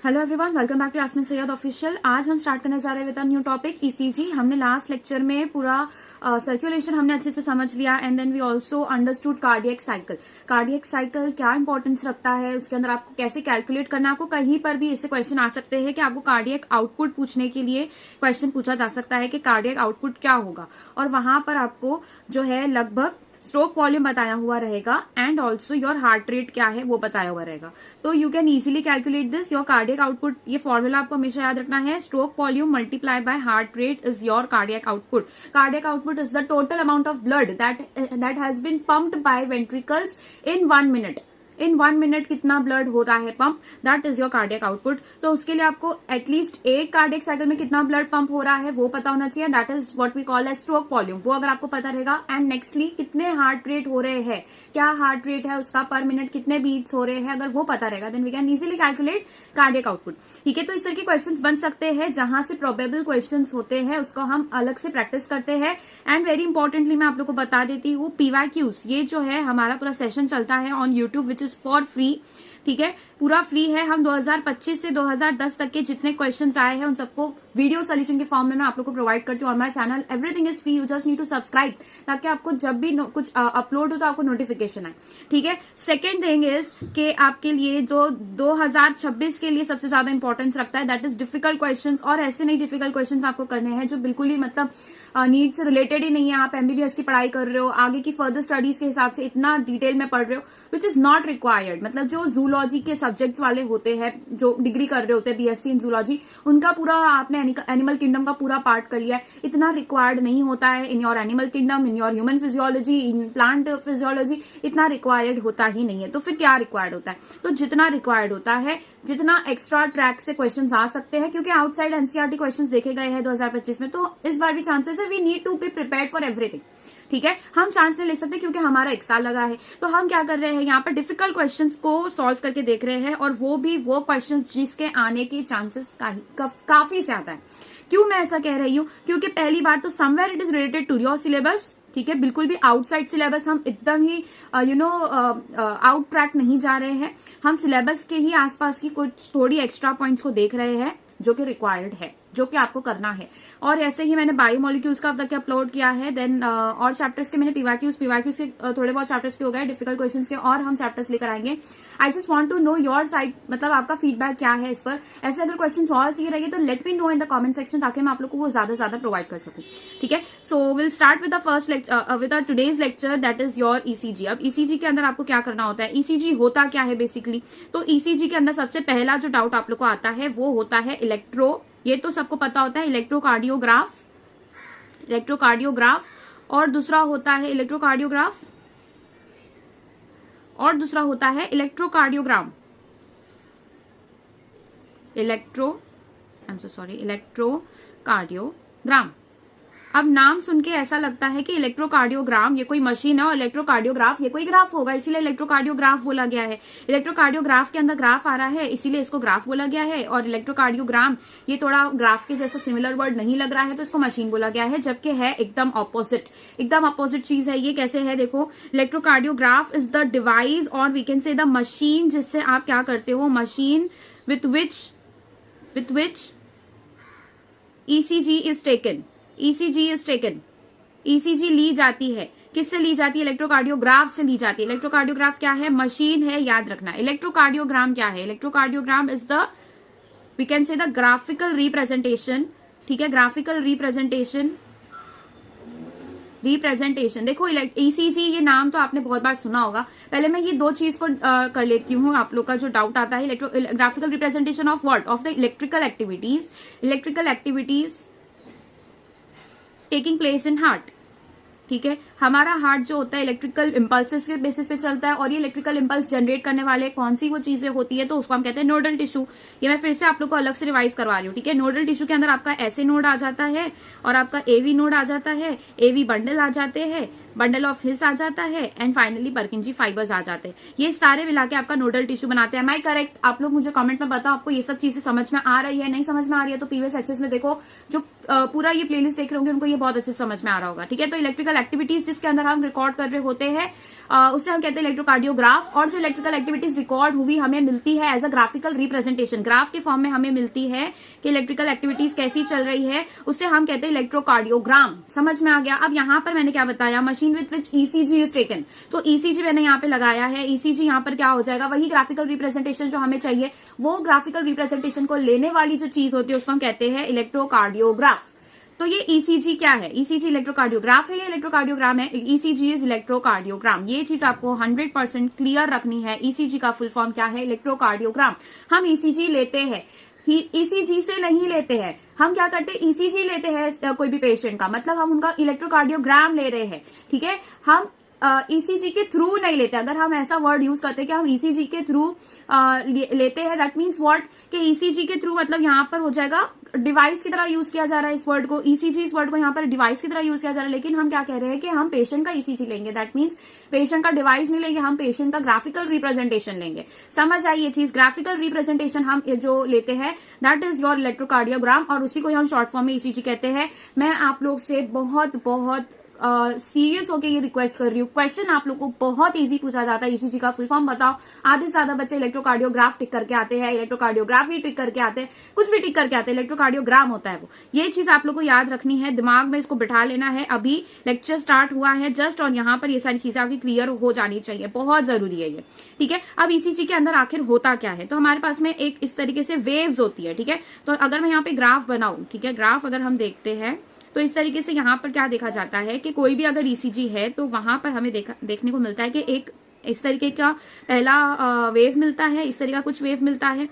Hello everyone, welcome back to Yasmin Syed official. आज हम start करने जा रहे हैं with a new topic ECG. हमने लास्ट लेक्चर में पूरा सर्कुलेशन हमने अच्छे से समझ लिया and then we also understood cardiac cycle. Cardiac cycle क्या इंपॉर्टेंस रखता है, उसके अंदर आपको कैसे कैलकुलेट करना है। आपको कहीं पर भी ऐसे क्वेश्चन आ सकते हैं कि आपको कार्डियक आउटपुट पूछने के लिए क्वेश्चन पूछा जा सकता है कि कार्डियक आउटपुट क्या होगा, और वहां पर आपको जो है लगभग स्ट्रोक वॉल्यूम बताया हुआ रहेगा and also your heart rate क्या है वो बताया हुआ रहेगा। तो you can easily calculate this your cardiac output. ये फॉर्मूला आपको हमेशा याद रखना है, stroke volume multiply by heart rate is your cardiac output. Cardiac output is the total amount of blood that has been pumped by ventricles in 1 minute. In 1 minute कितना blood होता है pump, that is your cardiac output. तो उसके लिए आपको at least एक cardiac cycle में कितना ब्लड पंप हो रहा है वो पता होना चाहिए, that is what we call as stroke volume. वो अगर आपको पता रहेगा एंड नेक्स्टली कितने हार्ट रेट हो रहे हैं, क्या हार्ट रेट है उसका, पर मिनट कितने बीट्स हो रहे हैं, अगर वो पता रहेगा then we can easily calculate cardiac output. ठीक है, तो इस तरह के क्वेश्चंस बन सकते हैं जहां से प्रोबेबल क्वेश्चंस होते हैं, उसको हम अलग से प्रैक्टिस करते हैं। एंड वेरी इंपॉर्टेंटली मैं आप लोग को बता देती हूँ, पीवाईक्यूज ये जो है हमारा पूरा सेशन चलता है on YouTube which is for free. ठीक है, पूरा फ्री है। हम 2025 से 2010 तक के जितने क्वेश्चंस आए हैं उन सबको वीडियो सोल्यूशन के फॉर्म में मैं आप लोग को प्रोवाइड करती हूँ on my channel. Everything is free, you just need to subscribe, ताकि आपको जब भी कुछ अपलोड हो तो आपको नोटिफिकेशन आए। ठीक है, सेकेंड थिंग इज कि आपके लिए जो 2026 के लिए सबसे ज्यादा इंपॉर्टेंस रखता है दैट इज डिफिकल्ट क्वेश्चंस। और ऐसे नहीं डिफिकल्ट क्वेश्चंस आपको करने हैं जो बिल्कुल ही मतलब नीड से रिलेटेड ही नहीं है। आप एमबीबीएस की पढ़ाई कर रहे हो, आगे की फर्दर स्टडीज के हिसाब से इतना डिटेल में पढ़ रहे हो विच इज नॉट रिक्वायर्ड। मतलब जो जूलॉजी के सब्जेक्ट्स वाले होते हैं, जो डिग्री कर रहे होते हैं बीएससी इन जूलॉजी, उनका पूरा आपने एनिमल किंगडम का पूरा पार्ट कर लिया है, इतना रिक्वायर्ड नहीं होता है। In your animal kingdom, in your human physiology, in plant physiology इतना रिक्वायर्ड होता ही नहीं है। तो फिर क्या रिक्वायर्ड होता है, तो जितना रिक्वायर्ड होता है, जितना एक्स्ट्रा ट्रैक से क्वेश्चंस आ सकते हैं, क्योंकि आउटसाइड एनसीईआरटी क्वेश्चंस देखे गए हैं 2025 में, तो इस बार भी चांसेस है we need to be prepared for everything. ठीक है, हम चांस नहीं ले सकते क्योंकि हमारा 1 साल लगा है। तो हम क्या कर रहे हैं, यहाँ पर डिफिकल्ट क्वेश्चंस को सॉल्व करके देख रहे हैं, और वो भी वो क्वेश्चंस जिसके आने के चांसेस काफी ज्यादा है। क्यों मैं ऐसा कह रही हूँ, क्योंकि पहली बार तो somewhere it is related to your syllabus. ठीक है, बिल्कुल भी आउटसाइड सिलेबस हम एकदम ही आउट ट्रैक नहीं जा रहे हैं। हम सिलेबस के ही आसपास की कुछ थोड़ी एक्स्ट्रा पॉइंट्स को देख रहे हैं जो कि रिक्वायर्ड है, जो कि आपको करना है। और ऐसे ही मैंने बायोमोलिक्यूल्स का अब तक अपलोड किया है, देन और चैप्टर्स के मैंने पीवाईक्यूज के थोड़े बहुत चैप्टर्स के हो गए, डिफिकल्ट क्वेश्चंस के और हम चैप्टर्स लेकर आएंगे। I just want to know your side, मतलब आपका फीडबैक क्या है इस पर। ऐसे अगर क्वेश्चन और चाहिए रहेंगे तो let me know in the comment section, ताकि मैं आप लोग को वो ज्यादा ज्यादा प्रोवाइड कर सकूं। ठीक है, so will start with the first lecture with the today's lecture that is your ECG. अब ईसीजी के अंदर आपको क्या करना होता है, ईसीजी होता क्या है बेसिकली। तो ईसीजी के अंदर सबसे पहला जो डाउट आप लोग को आता है वो होता है इलेक्ट्रो, ये तो सबको पता होता है, इलेक्ट्रोकार्डियोग्राफ। और दूसरा होता है इलेक्ट्रोकार्डियोग्राफ, और दूसरा होता है इलेक्ट्रोकार्डियोग्राम। इलेक्ट्रोकार्डियोग्राम। अब नाम सुन के ऐसा लगता है कि इलेक्ट्रोकार्डियोग्राम ये कोई मशीन है और इलेक्ट्रोकार्डियोग्राफ ये कोई ग्राफ होगा, इसीलिए इलेक्ट्रोकार्डियोग्राफ बोला गया है। इलेक्ट्रोकार्डियोग्राफ के अंदर ग्राफ आ रहा है इसीलिए इसको ग्राफ बोला गया है, और इलेक्ट्रोकार्डियोग्राम ये थोड़ा ग्राफ के जैसा सिमिलर वर्ड नहीं लग रहा है तो इसको मशीन बोला गया है, जबकि है एकदम ऑपोजिट। एकदम ऑपोजिट चीज है ये। कैसे है देखो, electrocardiograph is the device or we can say the machine जिससे आप क्या करते हो, machine with which ECG is taken. ECG ली जाती है, किससे ली जाती है, इलेक्ट्रोकार्डियोग्राफ से ली जाती है। इलेक्ट्रोकार्डियोग्राफ क्या है, मशीन है, याद रखना। इलेक्ट्रोकार्डियोग्राम क्या है, electrocardiogram is the we can say the graphical representation. ठीक है, ग्राफिकल रिप्रेजेंटेशन। देखो ईसीजी ये नाम तो आपने बहुत बार सुना होगा। पहले मैं ये दो चीज को कर लेती हूँ, आप लोग का जो डाउट आता है, graphical representation of what, of the electrical activities taking place in heart. ठीक है, हमारा हार्ट जो होता है इलेक्ट्रिकल इम्पल्सेस के बेसिस पे चलता है, और ये इलेक्ट्रिकल इम्पल्स जनरेट करने वाले कौन सी वो चीजें होती है, तो उसको हम कहते हैं नोडल टिश्यू। ये मैं फिर से आप लोग को अलग से रिवाइज करवा रही हूँ। ठीक है, नोडल टिश्यू के अंदर आपका ऐसे नोड आ जाता है और आपका एवी नोड आ जाता है, एवी बंडल आ जाते हैं, बंडल ऑफ हिस आ जाता है, एंड फाइनली पर्किंजी फाइबर्स आ जाते हैं। ये सारे मिला के आपका नोडल टिश्यू बनाते हैं। मैं करेक्ट, आप लोग मुझे कमेंट में बताओ आपको ये सब चीजें समझ में आ रही है, नहीं समझ में आ रही है तो प्रीवियस लेक्चर्स में देखो, जो पूरा ये प्लेलिस्ट देख रहे होंगे उनको ये बहुत अच्छे समझ में आ रहा होगा, ठीक है। तो इलेक्ट्रिकल एक्टिविटीज जिसके अंदर हम रिकॉर्ड कर रहे होते हैं उसे हम कहते हैं इलेक्ट्रोकार्डियोग्राफ। और जो इलेक्ट्रिकल एक्टिविटीज रिकॉर्ड हुई हमें मिलती है as a graphical representation, graph के फॉर्म में हमें मिलती है कि इलेक्ट्रिकल एक्टिविटीज कैसी चल रही है, उसे हम कहते हैं इलेक्ट्रोकार्डियोग्राम। समझ में आ गया। अब यहाँ पर मैंने क्या बताया, machine with which ECG is taken, तो ईसीजी मैंने यहाँ पे लगाया है। ईसीजी यहाँ पर क्या हो जाएगा, वही ग्राफिकल रिप्रेजेंटेशन जो हमें चाहिए, वो ग्राफिकल रिप्रेजेंटेशन को लेने वाली जो चीज होती है उसको हम कहते हैं इलेक्ट्रोकार्डियोग्राफ। तो ये ईसीजी क्या है, ईसीजी इलेक्ट्रोकार्डियोग्राफ है या इलेक्ट्रोकार्डियोग्राम है, ईसीजी इज इलेक्ट्रोकार्डियोग्राम। ये चीज आपको 100% क्लियर रखनी है। ईसीजी का फुल फॉर्म क्या है, इलेक्ट्रोकार्डियोग्राम। हम ईसीजी लेते हैं, ईसीजी से नहीं लेते हैं, हम क्या करते हैं, ईसीजी लेते हैं कोई भी पेशेंट का, मतलब हम उनका इलेक्ट्रोकार्डियोग्राम ले रहे हैं, ठीक है। हम ईसीजी के थ्रू नहीं लेते। अगर हम ऐसा वर्ड यूज करते हैं कि हम ईसीजी के थ्रू लेते हैं, दैट मीन्स व्हाट, कि ईसीजी के थ्रू मतलब यहाँ पर हो जाएगा डिवाइस की तरह यूज किया जा रहा है इस वर्ड को, ईसीजी इस वर्ड को यहाँ पर डिवाइस की तरह यूज किया जा रहा है। लेकिन हम क्या कह रहे हैं कि हम पेशेंट का ईसीजी लेंगे, दैट मीन्स पेशेंट का डिवाइस नहीं लेंगे, हम पेशेंट का ग्राफिकल रिप्रेजेंटेशन लेंगे। समझ आई ये चीज, ग्राफिकल रिप्रेजेंटेशन हम जो लेते हैं दैट इज योर इलेक्ट्रोकार्डियोग्राम, और उसी को हम शॉर्ट फॉर्म में ईसीजी कहते हैं। मैं आप लोग से बहुत बहुत सीरियस होके ये रिक्वेस्ट कर रही हूँ, क्वेश्चन आप लोग को बहुत इजी पूछा जाता है, ईसीजी का फुल फॉर्म बताओ। आधे से ज्यादा बच्चे इलेक्ट्रोकार्डियोग्राफ टिक करके आते हैं, इलेक्ट्रोकार्डियोग्राफी टिक करके आते हैं, कुछ भी टिक करके आते हैं, इलेक्ट्रोकार्डियोग्राम होता है वो। ये चीज आप लोग को याद रखनी है, दिमाग में इसको बिठा लेना है। अभी लेक्चर स्टार्ट हुआ है जस्ट, और यहाँ पर ये सारी चीजें आपकी क्लियर हो जानी चाहिए, बहुत जरूरी है ये, ठीक है। अब ईसीजी के अंदर आखिर होता क्या है, तो हमारे पास में एक इस तरीके से वेव्स होती है, ठीक है। तो अगर मैं यहाँ पे ग्राफ बनाऊं, ठीक है, ग्राफ अगर हम देखते हैं तो इस तरीके से यहाँ पर क्या देखा जाता है कि कोई भी अगर ईसीजी है तो वहां पर हमें देखने को मिलता है कि एक इस तरीके का पहला वेव मिलता है, इस तरीके का कुछ वेव मिलता है,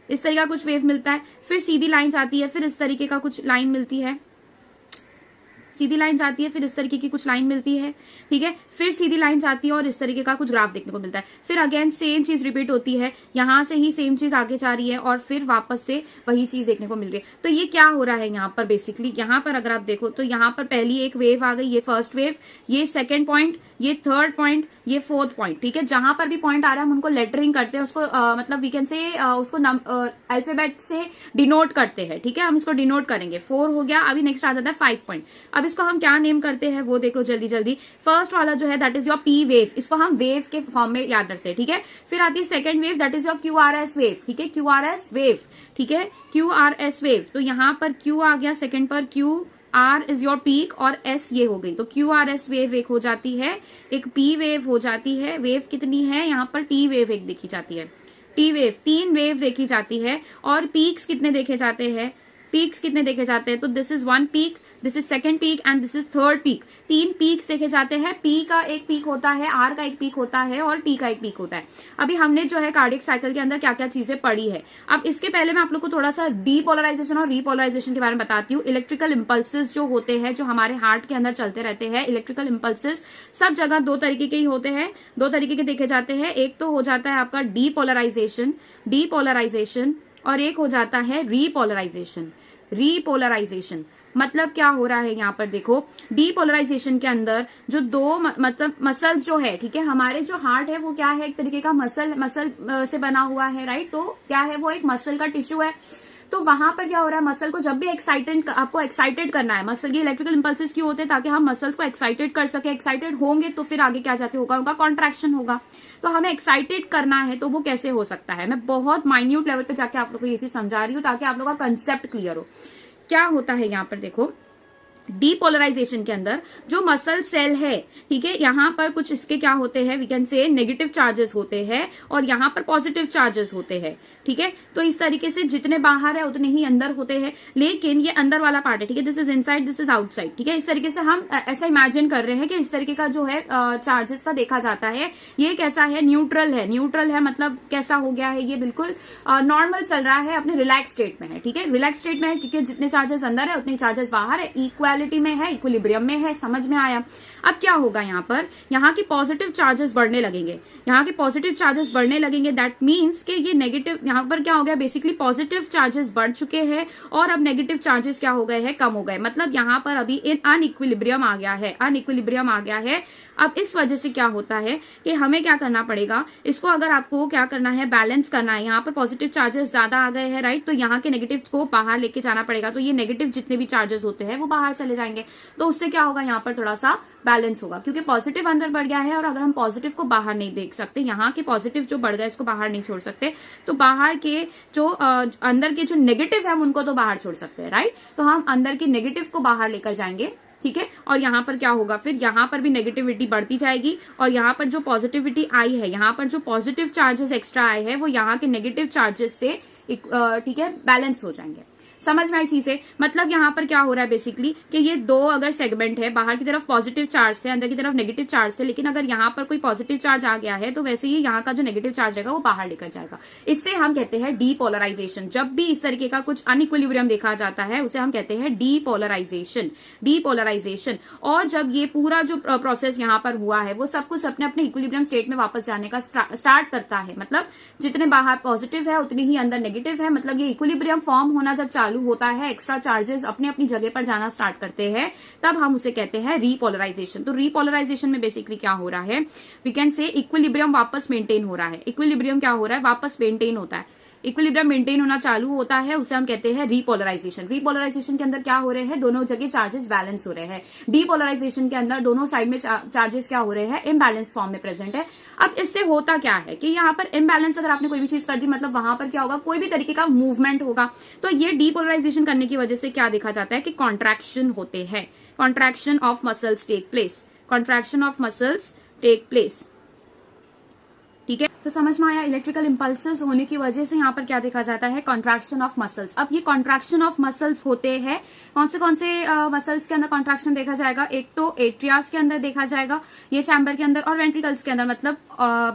इस तरीके का कुछ वेव मिलता है, फिर सीधी लाइन जाती है, फिर इस तरीके का कुछ लाइन मिलती है, सीधी लाइन जाती है, फिर इस तरीके की कुछ लाइन मिलती है, ठीक है, फिर सीधी लाइन जाती है और इस तरीके का कुछ ग्राफ देखने को मिलता है। फिर अगेन सेम चीज रिपीट होती है, यहां से ही सेम चीज आगे जा रही है और फिर वापस से वही चीज देखने को मिल रही है। तो ये क्या हो रहा है यहाँ पर, बेसिकली यहाँ पर अगर आप देखो तो यहाँ पर पहली एक वेव आ गई, ये फर्स्ट वेव, ये सेकेंड पॉइंट, ये थर्ड पॉइंट, ये फोर्थ पॉइंट, ठीक है। जहां पर भी पॉइंट आ रहा है हम उनको लेटरिंग करते हैं, उसको मतलब वी कैन से उसको अल्फाबेट से डिनोट करते हैं, ठीक है। हम इसको डिनोट करेंगे, 4 हो गया। अभी नेक्स्ट आ जाता है 5 पॉइंट। अब इसको हम क्या नेम करते हैं वो देख लो जल्दी जल्दी। फर्स्ट वाला जो है that is your P wave, इसको हम वेव के फॉर्म में याद रखते हैं, ठीक है। फिर आती है second wave, that is your QRS wave, ठीक है, क्यूआरएस वेव, ठीक है, क्यूआरएस वेव। तो यहाँ पर क्यू आ गया, सेकंड पर Q, R is your peak और एस ये हो गई, तो क्यू आर एस वेव एक हो जाती है, एक पी वेव हो जाती है। वेव कितनी है यहाँ पर, टी वेव एक देखी जाती है, टी वेव 3 वेव देखी जाती है। और पीक्स कितने देखे जाते हैं, पीक्स कितने देखे जाते हैं, तो this is 1 peak, this is second peak and this is third peak. 3 peaks देखे जाते हैं, पी का एक पीक होता है, आर का एक पीक होता है और टी का एक पीक होता है। अभी हमने जो है कार्डियक साइकिल के अंदर क्या क्या चीजें पढ़ी है। अब इसके पहले मैं आप लोग को थोड़ा सा डीपोलराइजेशन और रीपोलराइजेशन के बारे में बताती हूँ। इलेक्ट्रिकल इंपल्सेस जो होते हैं, जो हमारे हार्ट के अंदर चलते रहते हैं, इलेक्ट्रिकल इंपल्सेस सब जगह 2 तरीके के ही होते हैं, 2 तरीके के देखे जाते हैं। एक तो हो जाता है आपका डीपोलराइजेशन, डीपोलराइजेशन, और एक हो जाता है रीपोलराइजेशन, रीपोलराइजेशन। मतलब क्या हो रहा है यहाँ पर देखो, डीपोलराइजेशन के अंदर जो 2 मतलब मसल्स जो है, ठीक है, हमारे जो हार्ट है वो क्या है, एक तरीके का मसल से बना हुआ है, राइट। तो क्या है, वो एक मसल का टिश्यू है। तो वहां पर क्या हो रहा है, मसल को जब भी आपको एक्साइटेड करना है, मसल की इलेक्ट्रिकल इंपल्सेस क्यों होते हैं, ताकि हम मसल्स को एक्साइटेड कर सके। एक्साइटेड होंगे तो फिर आगे क्या जाके होगा, उनका कॉन्ट्रैक्शन होगा। तो हमें एक्साइटेड करना है तो वो कैसे हो सकता है, मैं बहुत माइन्यूट लेवल पे जाके आप लोग को ये चीज समझा रही हूँ ताकि आप लोग का कंसेप्ट क्लियर हो। क्या होता है यहाँ पर देखो, डीपोलराइजेशन के अंदर जो मसल सेल है, ठीक है, यहाँ पर कुछ इसके क्या होते हैं, we can say negative charges होते हैं और यहाँ पर पॉजिटिव चार्जेस होते हैं, ठीक है। तो इस तरीके से जितने बाहर है उतने ही अंदर होते हैं, लेकिन ये अंदर वाला पार्ट है, ठीक है, this is inside, this is outside, ठीक है। इस तरीके से हम ऐसा इमेजिन कर रहे हैं कि इस तरीके का जो है चार्जेस का देखा जाता है। ये कैसा है, न्यूट्रल है, न्यूट्रल है मतलब कैसा हो गया है, ये बिल्कुल नॉर्मल चल रहा है, अपने रिलैक्स स्टेट में है, ठीक है, रिलैक्स स्टेट में है, क्योंकि जितने चार्जेस अंदर है उतने चार्जेस बाहर है, इक्वल न्यूट्रलिटी में है, इक्विलिब्रियम में है, समझ में आया। अब क्या होगा यहाँ पर, यहाँ की पॉजिटिव चार्जेस बढ़ने लगेंगे, यहाँ के पॉजिटिव चार्जेस बढ़ने लगेंगे। दैट मीन्स कि ये नेगेटिव, यहाँ पर क्या हो गया, बेसिकली पॉजिटिव चार्जेस बढ़ चुके हैं और अब नेगेटिव चार्जेस क्या हो गए हैं, कम हो गए। मतलब यहाँ पर अभी इन अनइक्विलिब्रियम आ गया है, अनइक्विलिब्रियम आ गया है। अब इस वजह से क्या होता है कि हमें क्या करना पड़ेगा, इसको अगर आपको क्या करना है, बैलेंस करना है। यहाँ पर पॉजिटिव चार्जेस ज्यादा आ गए हैं, राइट, तो यहाँ के नेगेटिव को बाहर लेके जाना पड़ेगा। तो ये नेगेटिव जितने भी चार्जेस होते हैं वो बाहर चले जाएंगे, तो उससे क्या होगा, यहाँ पर थोड़ा सा बैलेंस होगा, क्योंकि पॉजिटिव अंदर बढ़ गया है और अगर हम पॉजिटिव को बाहर नहीं देख सकते, यहाँ के पॉजिटिव जो बढ़ गए इसको बाहर नहीं छोड़ सकते, तो बाहर के जो अंदर के जो नेगेटिव है उनको तो बाहर छोड़ सकते हैं, राइट। तो हम अंदर के नेगेटिव को बाहर लेकर जाएंगे, ठीक है। और यहाँ पर क्या होगा, फिर यहाँ पर भी नेगेटिविटी बढ़ती जाएगी और यहाँ पर जो पॉजिटिविटी आई है, यहाँ पर जो पॉजिटिव चार्जेस एक्स्ट्रा आए हैं वो यहाँ के नेगेटिव चार्जेस से ठीक है बैलेंस हो जाएंगे। समझ में आई चीजें। मतलब यहाँ पर क्या हो रहा है बेसिकली कि ये दो अगर सेगमेंट है, बाहर की तरफ पॉजिटिव चार्ज है, अंदर की तरफ नेगेटिव चार्ज है, लेकिन अगर यहाँ पर कोई पॉजिटिव चार्ज आ गया है तो वैसे ही यहाँ का जो नेगेटिव चार्ज रहेगा वो बाहर लेकर जाएगा। इससे हम कहते हैं डीपोलराइजेशन। जब भी इस तरीके का कुछ अनइक्विलिब्रियम देखा जाता है उसे हम कहते हैं डीपोलराइजेशन, डीपोलराइजेशन। और जब ये पूरा जो प्रोसेस यहाँ पर हुआ है वो सब कुछ अपने अपने इक्विलिब्रियम स्टेट में वापस जाने का स्टार्ट करता है। मतलब जितने बाहर पॉजिटिव है उतनी ही अंदर नेगेटिव है। मतलब ये इक्विलिब्रियम फॉर्म होना जब चालू होता है, एक्स्ट्रा चार्जेस अपने अपनी जगह पर जाना स्टार्ट करते हैं, तब हम उसे कहते हैं रीपोलराइजेशन। तो रीपोलराइजेशन में बेसिकली क्या हो रहा है, वी कैन से इक्विलिब्रियम वापस मेंटेन हो रहा है। इक्विलिब्रियम क्या हो रहा है, वापस मेंटेन होता है, इक्विलिब्रियम मेंटेन होना चालू होता है, उसे हम कहते हैं रीपोलराइजेशन। रीपोलराइजेशन के अंदर क्या हो रहे हैं, दोनों जगह चार्जेस बैलेंस हो रहे हैं। डीपोलराइजेशन के अंदर दोनों साइड में चार्जेस क्या हो रहे हैं, इम्बैलेंस फॉर्म में प्रेजेंट है। अब इससे होता क्या है कि यहाँ पर इम्बैलेंस अगर आपने कोई भी चीज कर दी, मतलब वहां पर क्या होगा, कोई भी तरीके का मूवमेंट होगा। तो ये डीपोलराइजेशन करने की वजह से क्या देखा जाता है कि कॉन्ट्रैक्शन होते हैं, contraction of muscles take place, contraction of muscles take place, ठीक है। तो समझ में आया, इलेक्ट्रिकल इंपल्सेस होने की वजह से यहाँ पर क्या देखा जाता है, कॉन्ट्रैक्शन ऑफ मसल्स। अब ये कॉन्ट्रैक्शन ऑफ मसल्स होते हैं कौन से मसल्स के अंदर कॉन्ट्रैक्शन देखा जाएगा, एक तो एट्रियास के अंदर देखा जाएगा, ये चैम्बर के अंदर, और वेंट्रिकल्स के अंदर। मतलब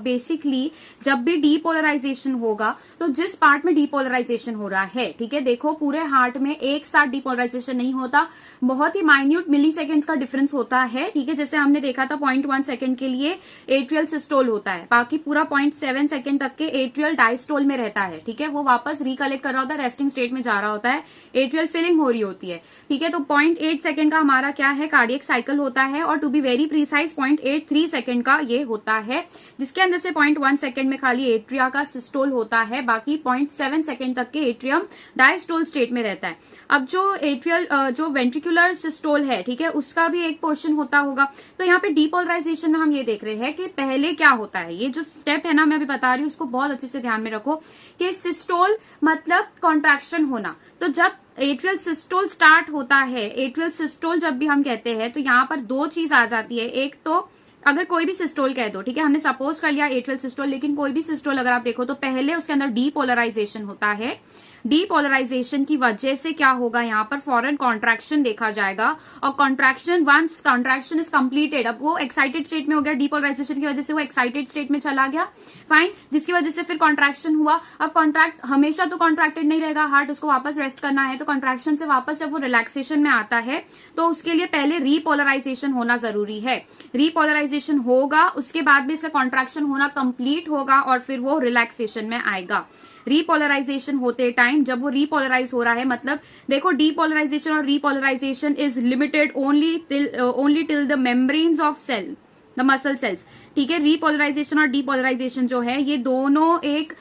बेसिकली जब भी डीपोलराइजेशन होगा तो जिस पार्ट में डीपोलराइजेशन हो रहा है, ठीक है, देखो पूरे हार्ट में एक साथ डीपोलराइजेशन नहीं होता, बहुत ही माइन्यूट मिली सेकेंड्स का डिफरेंस होता है, ठीक है। जैसे हमने देखा था 0.1 सेकेंड के लिए एट्रियल सिस्टोल होता है, बाकी पूरा 0.7 सेकेंड तक के एट्रियल डायस्टोल में रहता है, ठीक है। वो वापस रिकलेक्ट कर रहा होता है, रेस्टिंग स्टेट में जा रहा होता है, एट्रियल फिलिंग हो रही होती है, ठीक है। तो 0.8 सेकेंड का हमारा क्या है, कार्डियक साइकिल होता है, और to be very precise 0.83 second का ये होता है, जिसके अंदर से 0.1 सेकेंड में खाली एट्रिया का सिस्टोल होता है, बाकी 0.7 सेकेंड तक के एट्रियम डायस्टोल स्टेट में रहता है। अब जो एट्रियल जो वेंट्रिकुलर सिस्टोल है, ठीक है, उसका भी एक पोर्शन होता होगा। तो यहाँ पे डीपोलराइजेशन में हम ये देख रहे हैं कि पहले क्या होता है, ये जो स्टेप है ना मैं अभी बता रही हूँ, उसको बहुत अच्छे से ध्यान में रखो कि सिस्टोल मतलब कॉन्ट्रैक्शन होना। तो जब एट्रियल सिस्टोल स्टार्ट होता है, एट्रियल सिस्टोल जब भी हम कहते हैं तो यहाँ पर दो चीज आ जाती है। एक तो अगर कोई भी सिस्टोल कह दो, ठीक है, हमने सपोज कर लिया एट्रियल सिस्टोल, लेकिन कोई भी सिस्टोल अगर आप देखो तो पहले उसके अंदर डीपोलराइजेशन होता है। डीपोलराइजेशन की वजह से क्या होगा, यहाँ पर फॉरन कॉन्ट्रैक्शन देखा जाएगा, और contraction once contraction is completed, अब वो एक्साइटेड स्टेट में हो गया, डीपोलराइजेशन की वजह से वो एक्साइटेड स्टेट में चला गया, फाइन, जिसकी वजह से फिर कॉन्ट्रैक्शन हुआ। अब कॉन्ट्रैक्ट हमेशा तो कॉन्ट्रैक्टेड नहीं रहेगा हार्ट, उसको वापस रेस्ट करना है, तो कॉन्ट्रैक्शन से वापस जब वो रिलैक्सेशन में आता है तो उसके लिए पहले रीपोलराइजेशन होना जरूरी है। रीपोलराइजेशन होगा, उसके बाद भी इसका कॉन्ट्रैक्शन होना कंप्लीट होगा और फिर वो रिलैक्सेशन में आएगा। रीपोलराइजेशन होते टाइम जब वो रीपोलराइज हो रहा है, मतलब देखो डीपोलराइजेशन और repolarisation is limited only till the membranes of cell, the muscle cells, ठीक है। रीपोलराइजेशन और डीपोलराइजेशन जो है ये दोनों एक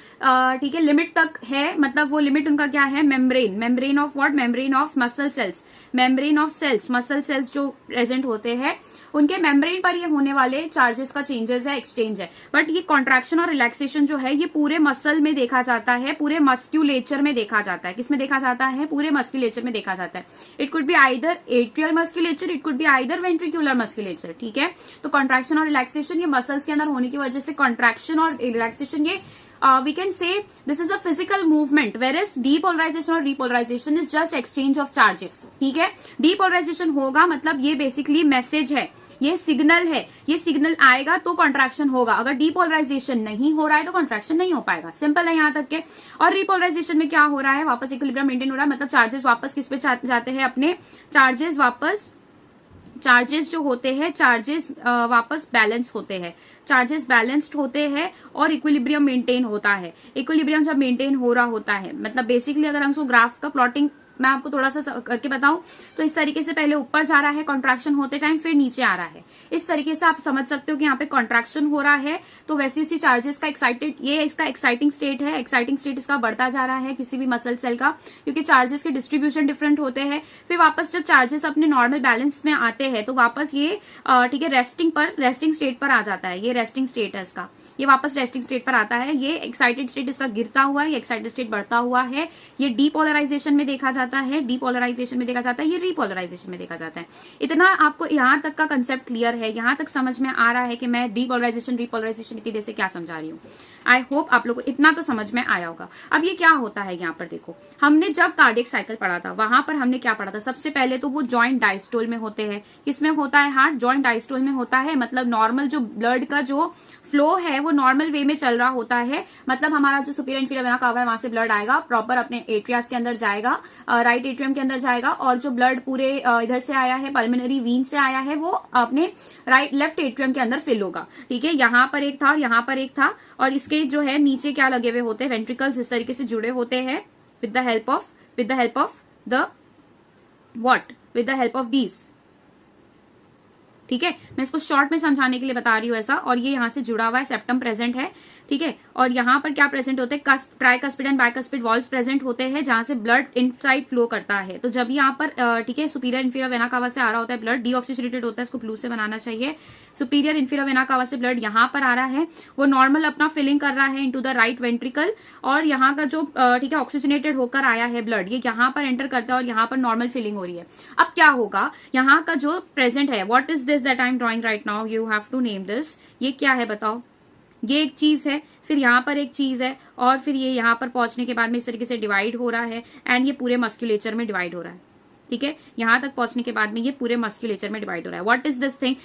ठीक है लिमिट तक है, मतलब वो लिमिट उनका क्या है, membrane, membrane of what, membrane of muscle cells, membrane of cells, muscle cells जो प्रेजेंट होते हैं उनके मेम्ब्रेन पर ये होने वाले चार्जेस का चेंजेस है, एक्सचेंज है। बट ये कॉन्ट्रैक्शन और रिलैक्सेशन जो है ये पूरे मसल में देखा जाता है, पूरे मस्क्यूलेचर में देखा जाता है। किसमें देखा जाता है, पूरे मस्क्यूलेचर में देखा जाता है। It could be either atrial musculature, it could be either ventricular musculature, ठीक है। तो कॉन्ट्रैक्शन और रिलैक्सेशन ये मसल्स के अंदर होने की वजह से कॉन्ट्रैक्शन और रिलैक्सेशन ये we can say this is a physical movement, whereas depolarization और repolarization is just exchange of charges, ठीक है। depolarization होगा मतलब ये बेसिकली मैसेज है ये सिग्नल है, ये सिग्नल आएगा तो कॉन्ट्रैक्शन होगा। अगर डीपोलराइजेशन नहीं हो रहा है तो कॉन्ट्रैक्शन नहीं हो पाएगा। सिंपल है यहाँ तक के। और रिपोलराइजेशन में क्या हो रहा है, वापस इक्विलिब्रियम मेंटेन हो रहा है, मतलब चार्जेस वापस किस पे जाते हैं, अपने चार्जेस वापस, चार्जेस जो होते हैं चार्जेस वापस बैलेंस होते हैं, चार्जेस बैलेंस्ड होते हैं और इक्विलिब्रियम मेंटेन होता है। इक्विलिब्रियम जब मेंटेन हो रहा होता है, मतलब बेसिकली अगर हम उसको ग्राफ का प्लॉटिंग मैं आपको थोड़ा सा करके बताऊं तो इस तरीके से पहले ऊपर जा रहा है कॉन्ट्रैक्शन होते टाइम, फिर नीचे आ रहा है। इस तरीके से आप समझ सकते हो कि यहाँ पे कॉन्ट्रैक्शन हो रहा है तो वैसे वैसे चार्जेस का एक्साइटेड, ये इसका एक्साइटिंग स्टेट है, एक्साइटिंग स्टेट इसका बढ़ता जा रहा है किसी भी मसल सेल का, क्योंकि चार्जेस के डिस्ट्रीब्यूशन डिफरेंट होते हैं। फिर वापस जब चार्जेस अपने नॉर्मल बैलेंस में आते हैं तो वापस ये ठीक है रेस्टिंग स्टेट पर आ जाता है। ये रेस्टिंग स्टेट है इसका, ये वापस रेस्टिंग स्टेट पर आता है। ये एक्साइटेड स्टेट इसका गिरता हुआ है, ये एक्साइटेड स्टेट बढ़ता हुआ है। ये डीपोलराइजेशन में देखा जाता है, डीपोलराइजेशन में देखा जाता है, ये रिपोलराइजेशन में देखा जाता है। इतना आपको यहां तक का कंसेप्ट क्लियर है, यहां तक समझ में आ रहा है कि मैं डीपोलराइजेशन रिपोलराइजेशन इतनी देर से क्या समझा रही हूँ। आई होप आप लोगों को इतना तो समझ में आया होगा। अब ये क्या होता है, यहाँ पर देखो, हमने जब कार्डियक साइकिल पढ़ा था वहां पर हमने क्या पढ़ा था, सबसे पहले तो वो जॉइंट डायस्टोल में होते हैं। किसमें होता है हार्ट, जॉइंट डायस्टोल में होता है, मतलब नॉर्मल जो ब्लड का जो फ्लो है वो नॉर्मल वे में चल रहा होता है। मतलब हमारा जो सुपीरियर इंफीरियर वेना कावा है वहां से ब्लड आएगा, प्रॉपर अपने एट्रियास के अंदर जाएगा, राइट एट्रियम के अंदर जाएगा, और जो ब्लड पूरे इधर से आया है, पल्मोनरी वीन से आया है, वो अपने लेफ्ट एट्रियम के अंदर फिल होगा। ठीक है, यहाँ पर एक था और यहाँ पर एक था, और इसके जो है नीचे क्या लगे हुए होते हैं, वेंट्रिकल्स इस तरीके से जुड़े होते हैं with the help of these. ठीक है, मैं इसको शॉर्ट में समझाने के लिए बता रही हूँ ऐसा। और ये यहाँ से जुड़ा हुआ है, सेप्टम प्रेजेंट है। ठीक है, और यहाँ पर क्या प्रेजेंट होते हैं, cusp, tricuspid and bicuspid valves present होते हैं जहां से ब्लड इनसाइड फ्लो करता है। तो जब यहाँ पर ठीक है सुपीरियर इंफीरियर वेना कावा से आ रहा होता है ब्लड, डीऑक्सीजनेटेड होता है, इसको ब्लू से बनाना चाहिए। सुपीरियर इंफीरियर वेना कावा से ब्लड यहाँ पर आ रहा है, वो नॉर्मल अपना फिलिंग कर रहा है इनटू द राइट वेंट्रिकल, और यहाँ का जो ठीक है ऑक्सीजनेटेड होकर आया है ब्लड, ये यहाँ पर एंटर करता है और यहाँ पर नॉर्मल फिलिंग हो रही है। अब क्या होगा, यहाँ का जो प्रेजेंट है, what is this that I am drawing right now, you have to name this. ये क्या है बताओ, ये एक चीज है, फिर यहाँ पर एक चीज है, और फिर ये यहाँ पर पहुंचने के बाद में इस तरीके से डिवाइड हो रहा है, एंड ये पूरे मस्कुलेचर में डिवाइड हो रहा है। ठीक है, यहां तक पहुंचने के बाद में ये पूरे मस्कुलेचर में डिवाइड हो रहा है। What is this thing,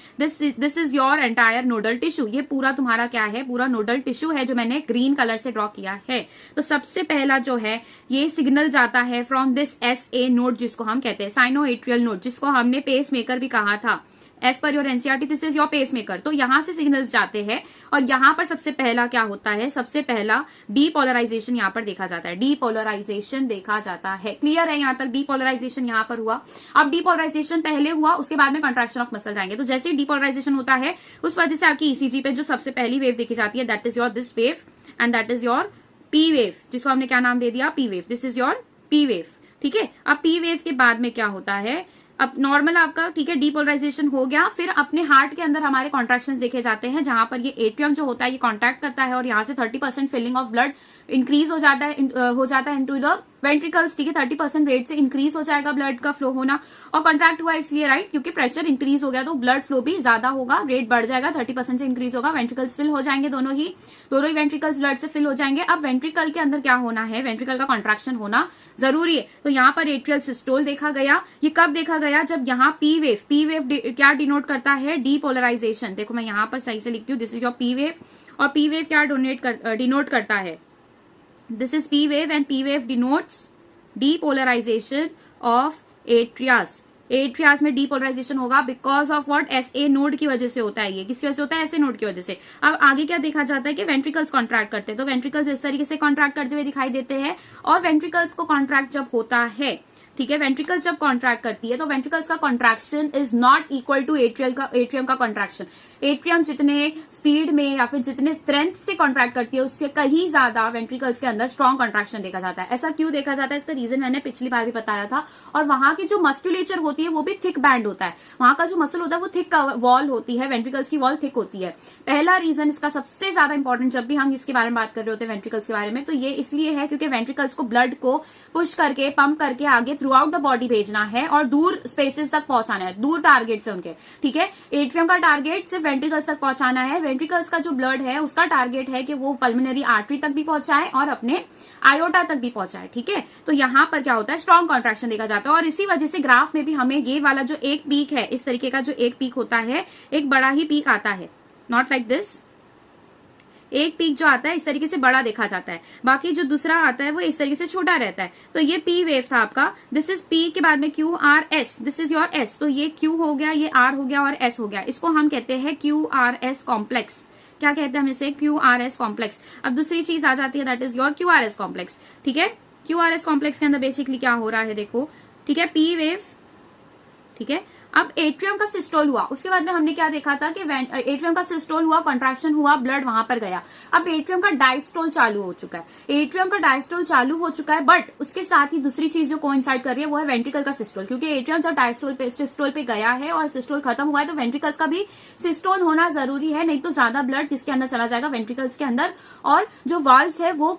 this is your entire nodal tissue. ये पूरा तुम्हारा क्या है, पूरा नोडल टिश्यू है जो मैंने ग्रीन कलर से ड्रॉ किया है। तो सबसे पहला जो है ये सिग्नल जाता है फ्रॉम दिस SA नोड, जिसको हम कहते हैं साइनो एट्रियल नोड, जिसको हमने पेस मेकर भी कहा था। As per your NCERT this is your pacemaker. तो यहां से सिग्नल्स जाते हैं, और यहां पर सबसे पहला क्या होता है, सबसे पहला डीपोलराइजेशन यहां पर देखा जाता है, डीपोलराइजेशन देखा जाता है। क्लियर है, यहां तक डीपोलराइजेशन यहां पर हुआ। अब डीपोलराइजेशन पहले हुआ, उसके बाद में कॉन्ट्रैक्शन ऑफ मसल जाएंगे। तो जैसे ही डीपोलराइजेशन होता है उस वजह से आपकी ईसीजी पे जो सबसे पहली वेव देखी जाती है, that is your this wave, and that is your P wave, जिसको हमने क्या नाम दे दिया, P wave. This is your P wave. ठीक है, अब पी वेव के बाद में क्या होता है, अब नॉर्मल आपका ठीक है डीपोलराइजेशन हो गया, फिर अपने हार्ट के अंदर हमारे कॉन्ट्रैक्शंस देखे जाते हैं, जहां पर ये एट्रियम जो होता है ये कॉन्ट्रैक्ट करता है, और यहाँ से 30% फिलिंग ऑफ ब्लड इंक्रीज हो जाता है इनटू द वेंट्रिकल्स। ठीक है, 30% रेट से इंक्रीज हो जाएगा ब्लड का फ्लो होना, और कॉन्ट्रैक्ट हुआ इसलिए राइट, क्योंकि प्रेशर इंक्रीज हो गया तो ब्लड फ्लो भी ज्यादा होगा, रेट बढ़ जाएगा, 30% से इंक्रीज होगा, वेंट्रिकल्स फिल हो जाएंगे, दोनों ही वेंट्रिकल्स ब्लड से फिल हो जाएंगे। अब वेंट्रिकल के अंदर क्या होना है, वेंट्रिकल का कॉन्ट्रैक्शन होना जरूरी है। तो यहाँ पर एट्रियल सिस्टोल देखा गया। ये कब देखा गया, जब यहाँ पी वेव क्या डिनोट करता है, डीपोलराइजेशन। देखो मैं यहाँ पर सही से लिखती हूँ, this is your P wave, और पी वेव क्या डिनोट करता है, this is P wave, and P wave denotes depolarization of atrias. एट्रियास में डीपोलराइजेशन होगा because of what, SA node की वजह से होता है। ये किसकी वजह से होता है, SA नोड की वजह से। अब आगे क्या देखा जाता है कि वेंट्रिकल्स कॉन्ट्रैक्ट करते हैं, तो वेंट्रिकल्स इस तरीके से कॉन्ट्रैक्ट करते हुए दिखाई देते हैं। और वेंट्रिकल्स को कॉन्ट्रैक्ट जब होता है, ठीक है, वेंट्रिकल्स जब कॉन्ट्रैक्ट करती है तो वेंट्रिकल्स का contraction is not equal to atrium का कॉन्ट्रैक्शन। एट्रियम जितने स्पीड में या फिर जितने स्ट्रेंथ से कॉन्ट्रैक्ट करती है उससे कहीं ज्यादा वेंट्रिकल्स के अंदर स्ट्रॉन्ग कॉन्ट्रैक्शन देखा जाता है। ऐसा क्यों देखा जाता है, इसका रीजन मैंने पिछली बार भी बताया था। और वहां की जो मस्कुलेचर होती है वो भी थिक बैंड होता है, वहां का जो मसल होता है वो थिक वॉल होती है, वेंट्रिकल्स की वॉल थिक होती है। पहला रीजन इसका सबसे ज्यादा इंपॉर्टेंट, जब भी हम इसके बारे में बात कर रहे होते हैं वेंट्रिकल्स के बारे में, तो ये इसलिए है क्योंकि वेंट्रिकल्स को ब्लड को पुश करके पंप करके आगे थ्रू आउट द बॉडी भेजना है और दूर स्पेसेस तक पहुंचाना है, दूर टारगेट से उनके। ठीक है, एट्रियम का टारगेट सिर्फ वेंट्रिकल्स तक पहुंचाना है। वेंट्रिकल्स का जो ब्लड है उसका टारगेट है कि वो पल्मोनरी आर्टरी तक भी पहुंचाए और अपने आयोटा तक भी पहुंचाए, ठीक है। तो यहाँ पर क्या होता है, स्ट्रॉन्ग कॉन्ट्रैक्शन देखा जाता है और इसी वजह से ग्राफ में भी हमें ये वाला जो एक पीक है, इस तरीके का जो एक पीक होता है, एक बड़ा ही पीक आता है, नॉट लाइक दिस। एक पीक जो आता है इस तरीके से बड़ा देखा जाता है, बाकी जो दूसरा आता है वो इस तरीके से छोटा रहता है। तो ये पी वेव था आपका, दिस इज पी के बाद में Q R S, this is your S. तो ये क्यू हो गया, ये आर हो गया और एस हो गया। इसको हम कहते हैं क्यू आर एस कॉम्प्लेक्स। क्या कहते हैं हम इसे, क्यू आर एस कॉम्प्लेक्स। अब दूसरी चीज आ जाती है, that is your Q R S complex, ठीक है। क्यू आर एस कॉम्प्लेक्स के अंदर बेसिकली क्या हो रहा है देखो, ठीक है, पी वेव, ठीक है। अब एट्रियम का सिस्टोल हुआ, उसके बाद में हमने क्या देखा था कि एट्रियम का सिस्टोल हुआ, कॉन्ट्रैक्शन हुआ, ब्लड वहां पर गया। अब एट्रियम का डायस्टोल चालू हो चुका है, एट्रियम का डायस्टोल चालू हो चुका है, बट उसके साथ ही दूसरी चीज जो कोइंसाइड कर रही है वो है वेंट्रिकल का सिस्टोल, क्योंकि एट्रियम जब डायस्टोल पे सिस्टोल पे गया है और सिस्टोल खत्म हुआ है तो वेंट्रिकल्स का भी सिस्टोल होना जरूरी है, नहीं तो ज्यादा ब्लड किसके अंदर चला जाएगा, वेंट्रिकल्स के अंदर। और जो वाल्व्स है वो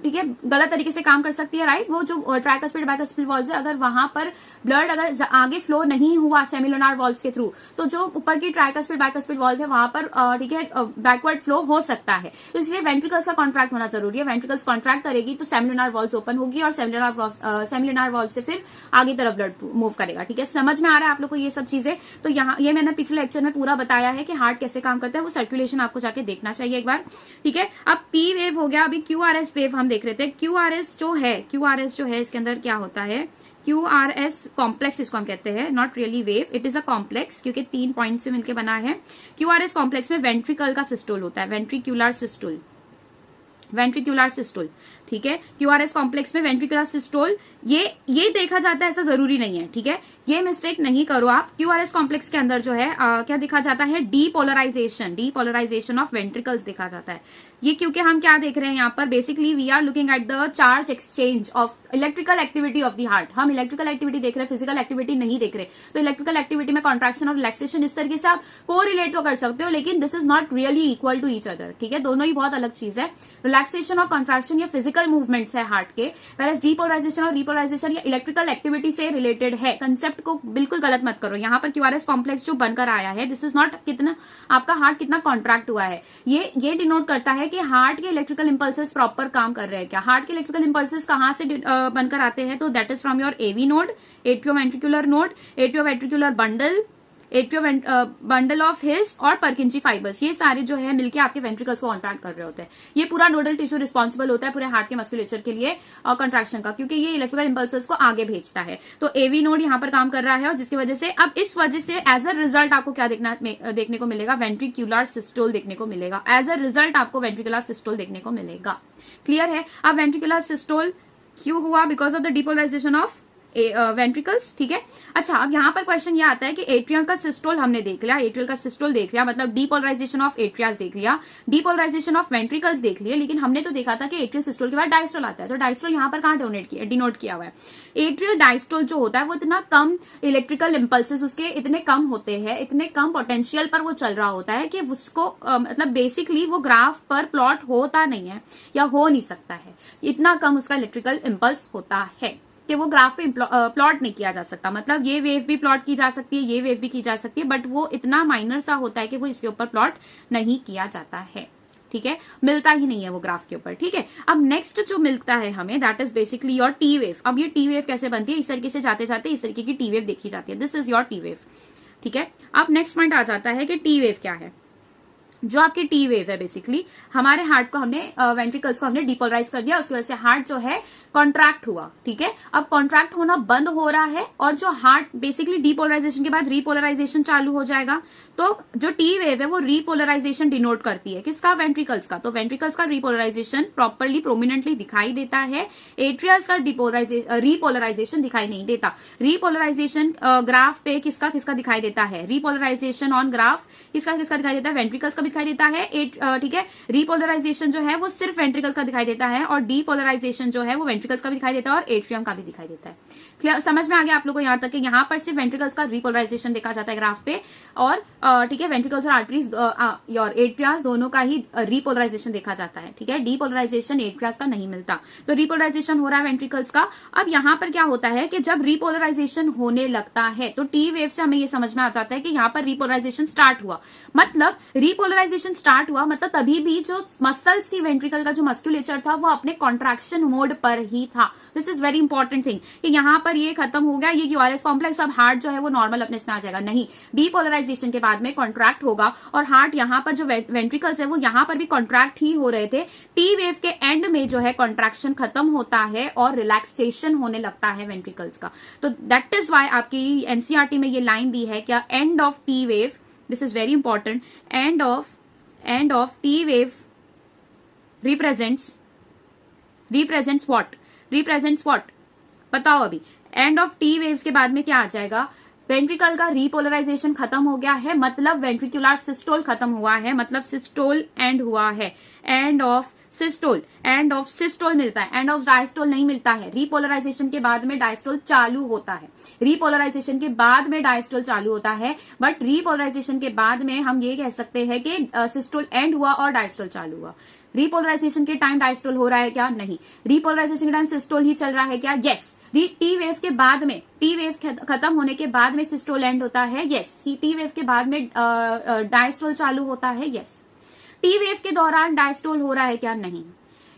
ठीक है गलत तरीके से काम कर सकती है, राइट। वो जो ट्राइकस्पिड बाइकस्पिड वाल्व्स है, अगर वहां पर ब्लड अगर आगे फ्लो नहीं हुआ सेमिलुनार वाल्व्स के थ्रू, तो जो ऊपर की ट्राइकस्पिड बाइकस्पिड वाल्व है वहां पर ठीक है बैकवर्ड फ्लो हो सकता है। तो इसलिए वेंट्रिकल्स का कॉन्ट्रैक्ट होना जरूरी है। वेंट्रिकल्स कॉन्ट्रैक्ट करेगी तो सेमिलुनार वाल्व्स ओपन होगी और सेमिलुनार वाल्व से फिर आगे तरफ ब्लड मूव करेगा, ठीक है। समझ में आ रहा है आप लोग को ये सब चीजें। तो यहाँ ये मैंने पिछले लेक्चर में पूरा बताया है कि हार्ट कैसे काम करता है, वो सर्कुलेशन आपको जाके देखना चाहिए एक बार, ठीक है। अब पी वेव हो गया, अभी क्यू आर एस वेव हम देख रहे थे। क्यू आर एस जो है इसके अंदर क्या होता है, क्यू आर एस कॉम्प्लेक्स इसको हम कहते हैं, not really wave, it is a complex क्योंकि 3 पॉइंट से मिलकर बना है। क्यू आर एस कॉम्प्लेक्स में वेंट्रिकल का सिस्टोल होता है, वेंट्रिक्यूलर सिस्टोल, ठीक है। क्यूआरएस कॉम्प्लेक्स में वेंट्रिकुलर सिस्टोल ये देखा जाता है, ऐसा जरूरी नहीं है, ठीक है। ये मिस्टेक नहीं करो आप। क्यूआरएस कॉम्प्लेक्स के अंदर जो है क्या देखा जाता है, डीपोलराइजेशन ऑफ वेंट्रिकल्स देखा जाता है। ये क्योंकि हम क्या देख रहे हैं यहाँ पर, basically we are looking at the charge exchange of electrical activity of the heart. हम इलेक्ट्रिकल एक्टिविटी देख रहे हैं, फिजिकल एक्टिविटी नहीं देख रहे। तो इलेक्ट्रिकल एक्टिविटी में कॉन्ट्रैक्शन और रिलैक्सेशन इस तरीके से आप को रिलेट तो कर सकते हो, लेकिन this is not really equal to each other, ठीक है। दोनों ही बहुत अलग चीज है। रिलैक्सेशन और कॉन्ट्रैक्शन ये फिजिकल मूवमेंट्स है हार्ट के, whereas डीपोलराइजेशन और रिपोलराइजेशन ये इलेक्ट्रिकल एक्टिविटी से रिलेटेड है। कंसेप्ट को बिल्कुल गलत मत करो। यहाँ पर क्यूआरएस कॉम्प्लेक्स जो बनकर आया है, दिस इज नॉट कितना आपका हार्ट कितना कॉन्ट्रैक्ट हुआ है, ये डिनोट करता है कि हार्ट के इलेक्ट्रिकल इंपल्सेस प्रॉपर काम कर रहे हैं क्या। हार्ट के इलेक्ट्रिकल इंपल्सेस कहाँ से बनकर आते हैं, तो that is from your AV node, atrioventricular node, atrioventricular bundle, bundle of His और परकिंजी फाइबर्स। ये सारे जो है मिलके आपके वेंट्रिकल्स को कॉन्ट्रैक्ट कर रहे होते हैं। ये पूरा नोडल टिश्यू रिस्पॉन्सिबल होता है पूरे हार्ट के मस्कुलेचर के लिए और कंट्रैक्शन का, क्योंकि ये इलेक्ट्रिकल इंपल्सेस को आगे भेजता है। तो एवी नोड यहाँ पर काम कर रहा है और जिसकी वजह से अब इस वजह से एज अ रिजल्ट आपको क्या देखने को मिलेगा, वेंट्रिक्यूलर सिस्टोल देखने को मिलेगा। एज अ रिजल्ट आपको वेंट्रिकुलर सिस्टोल देखने को मिलेगा। क्लियर है। अब वेंट्रिकुलर सिस्टोल क्यों हुआ, because of the depolarisation of ventricles, ठीक है। अच्छा, अब यहाँ पर क्वेश्चन ये आता है कि एट्रियम का सिस्टोल हमने देख लिया, एट्रियल का सिस्टोल देख लिया, मतलब डीपोलराइजेशन ऑफ एट्रियास देख लिया, डीपोलराइजेशन ऑफ वेंट्रिकल्स देख लिए, लेकिन हमने तो देखा था कि एट्रियल सिस्टोल के बाद डायस्टोल आता है। तो डायस्टोल यहाँ पर कहाँ डिनोट किया हुआ है। एट्रियल डायस्टोल जो होता है वो इतना कम इलेक्ट्रिकल इंपल्सेस उसके इतने कम होते हैं, इतने कम पोटेंशियल पर वो चल रहा होता है कि उसको मतलब बेसिकली वो ग्राफ पर प्लॉट होता नहीं है या हो नहीं सकता है। इतना कम उसका इलेक्ट्रिकल इंपल्स होता है कि वो ग्राफ पे प्लॉट नहीं किया जा सकता। मतलब ये वेव भी प्लॉट की जा सकती है, ये वेव भी की जा सकती है, बट वो इतना माइनर सा होता है कि वो इसके ऊपर प्लॉट नहीं किया जाता है, ठीक है। मिलता ही नहीं है वो ग्राफ के ऊपर, ठीक है। अब नेक्स्ट जो मिलता है हमें, that is basically your T wave. अब ये टी वेव कैसे बनती है, इस तरीके से जाते जाते इस तरीके की टी वेव देखी जाती है, this is your T wave, ठीक है। अब नेक्स्ट पॉइंट आ जाता है कि टी वेव क्या है। जो आपकी टी वेव है, बेसिकली हमारे हार्ट को हमने वेंट्रिकल्स को हमने डिपोलराइज कर दिया, उसकी वजह से हार्ट जो है कॉन्ट्रैक्ट हुआ, ठीक है। अब कॉन्ट्रैक्ट होना बंद हो रहा है और जो हार्ट बेसिकली डिपोलराइजेशन के बाद रीपोलराइजेशन चालू हो जाएगा। तो जो टी वेव है वो रीपोलराइजेशन डिनोट करती है, किसका, वेंट्रिकल्स का। तो वेंट्रिकल्स का रीपोलराइजेशन प्रॉपरली प्रोमिनेंटली दिखाई देता है, एट्रियल्स का रीपोलराइजेशन दिखाई नहीं देता। रीपोलराइजेशन ग्राफ पे किसका किसका दिखाई देता है, रीपोलराइजेशन ऑन ग्राफ किसका किसका दिखाई देता है, वेंट्रिकल्स का भी दिखाई देता है, ठीक है, रीपोलराइजेशन जो है वो सिर्फ वेंट्रिकल का दिखाई देता है, और डीपोलराइजेशन जो है वो वेंट्रिकल्स का भी दिखाई देता है और एट्रियम का भी दिखाई देता है। क्लियर, समझ में आ गया आप लोगों को यहाँ तक कि यहाँ पर सिर्फ वेंट्रिकल्स का रीपोलराइजेशन देखा जाता है ग्राफ पे, और ठीक है, वेंट्रिकल्स और आर्टरीज और एट्रियास दोनों का ही रीपोलराइजेशन देखा जाता है। ठीक है, डीपोलराइजेशन एट्रियास का नहीं मिलता। तो रीपोलराइजेशन हो रहा है वेंट्रिकल्स का। अब यहाँ पर क्या होता है कि जब रीपोलराइजेशन होने लगता है तो टी वेव से हमें ये समझ में आ जाता है कि यहाँ पर रीपोलराइजेशन स्टार्ट हुआ। मतलब रीपोलराइजेशन स्टार्ट हुआ मतलब तभी भी जो मसल्स थी वेंट्रिकल का, जो मस्क्यूलेचर था, वो अपने कॉन्ट्रैक्शन मोड पर ही था। This is very important thing कि यहाँ पर ये खत्म हो गया, ये क्यूआरएस कॉम्प्लेक्स, अब हार्ट जो है वो नॉर्मल अपने में आ जाएगा। नहीं, डीपोलराइजेशन के बाद में कॉन्ट्रैक्ट होगा और हार्ट यहाँ पर जो वेंट्रिकल्स है वो यहाँ पर भी कॉन्ट्रैक्ट ही हो रहे थे। टी वेव के एंड में जो है कॉन्ट्रैक्शन खत्म होता है और रिलैक्सेशन होने लगता है वेंट्रिकल्स का। तो दैट इज वाई आपकी एनसीईआरटी में ये लाइन दी है क्या, end of T wave, this is very important, end of T wave represents what, बताओ अभी। एंड ऑफ टी वेव्स के बाद में क्या आ जाएगा, वेंट्रिकल का रीपोलराइजेशन खत्म हो गया है, मतलब वेंट्रिकुलर सिस्टोल खत्म हुआ है, मतलब सिस्टोल एंड हुआ है। एंड ऑफ सिस्टोल मिलता है, एंड ऑफ डायस्टोल नहीं मिलता है। रीपोलराइजेशन के बाद में डायस्टोल चालू होता है, बट रीपोलराइजेशन के बाद में हम ये कह सकते हैं कि सिस्टोल एंड हुआ और डायस्टोल चालू हुआ। रीपोलराइजेशन के टाइम डायस्टोल हो रहा है क्या, नहीं। रीपोलराइजेशन के टाइम सिस्टोल ही चल रहा है क्या, यस। टी वेव के बाद में, टी वेव खत्म होने के बाद में सिस्टोल एंड होता है, यस। टी वेव के बाद में डायस्टोल चालू होता है, यस। टी वेव के दौरान डायस्टोल हो रहा है क्या, नहीं।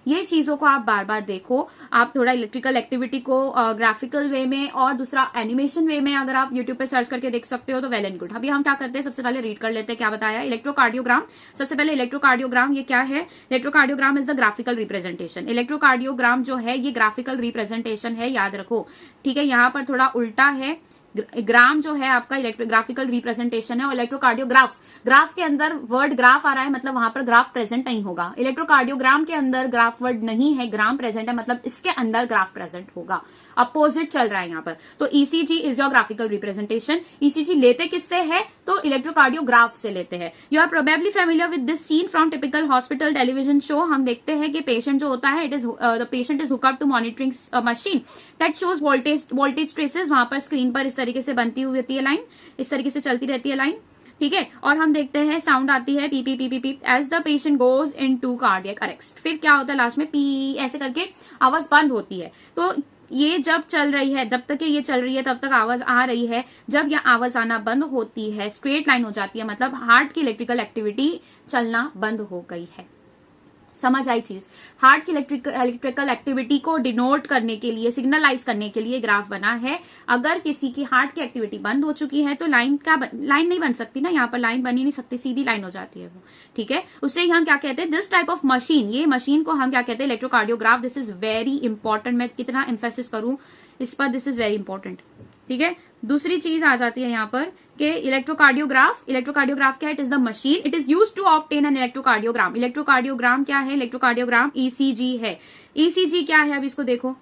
ये चीजों को आप बार बार देखो। आप थोड़ा इलेक्ट्रिकल एक्टिविटी को ग्राफिकल वे में और दूसरा एनिमेशन वे में अगर आप यूट्यूब पे सर्च करके देख सकते हो तो वेल एंड गुड। अभी हम क्या करते हैं, सबसे पहले रीड कर लेते हैं क्या बताया। इलेक्ट्रोकार्डियोग्राम, सबसे पहले इलेक्ट्रोकार्डियोग्राम ये क्या है। Electrocardiogram is the graphical representation. Electrocardiogram जो है ये ग्राफिकल रिप्रेजेंटेशन है, याद रखो। ठीक है, यहाँ पर थोड़ा उल्टा है, ग्राम जो है आपका ग्राफिकल रिप्रेजेंटेशन है, और इलेक्ट्रोकार्डियोग्राफ, ग्राफ के अंदर वर्ड ग्राफ आ रहा है मतलब वहां पर ग्राफ प्रेजेंट नहीं होगा। इलेक्ट्रोकार्डियोग्राम के अंदर ग्राफ वर्ड नहीं है, ग्राम प्रेजेंट है, मतलब इसके अंदर ग्राफ प्रेजेंट होगा। अपोजिट चल रहा है यहाँ पर। तो ECG is your graphical representation. ECG लेते किससे है, तो इलेक्ट्रोकार्डियोग्राफ से लेते हैं। You are probably familiar with this scene from typical hospital television show. हम देखते हैं कि पेशेंट जो होता है, the patient is hook up to monitoring machine that shows voltage traces. वहां पर स्क्रीन पर इस तरीके से बनती हुई होती है लाइन, इस तरीके से चलती रहती है लाइन। ठीक है, और हम देखते हैं साउंड आती है पी पी पी पी पी as the patient goes into cardiac arrest. फिर क्या होता है लास्ट में, पी ऐसे करके आवाज बंद होती है। तो ये जब चल रही है, जब तक ये चल रही है तब तक आवाज आ रही है। जब ये आवाज आना बंद होती है, स्ट्रेट लाइन हो जाती है, मतलब हार्ट की इलेक्ट्रिकल एक्टिविटी चलना बंद हो गई है। समझ आई चीज। हार्ट की इलेक्ट्रिकल एक्टिविटी को डिनोट करने के लिए, सिग्नलाइज करने के लिए ग्राफ बना है। अगर किसी की हार्ट की एक्टिविटी बंद हो चुकी है तो लाइन नहीं बन सकती ना, यहाँ पर लाइन बन ही नहीं सकती, सीधी लाइन हो जाती है वो। ठीक है, उससे ही हम क्या कहते हैं, दिस टाइप ऑफ मशीन, ये मशीन को हम क्या कहते हैं, electrocardiograph. This is very important, मैं कितना एम्फेसिस करूं इस पर, दिस इज वेरी इंपॉर्टेंट। ठीक है, दूसरी चीज आ जाती है यहाँ पर कि इलेक्ट्रोकार्डियोग्राफ क्या है, it is the machine, it is used to obtain an electrocardiogram. Electrocardiogram क्या है, इलेक्ट्रोकार्डियोग्राम ईसीजी है। ईसीजी क्या है, अब इसको देखो,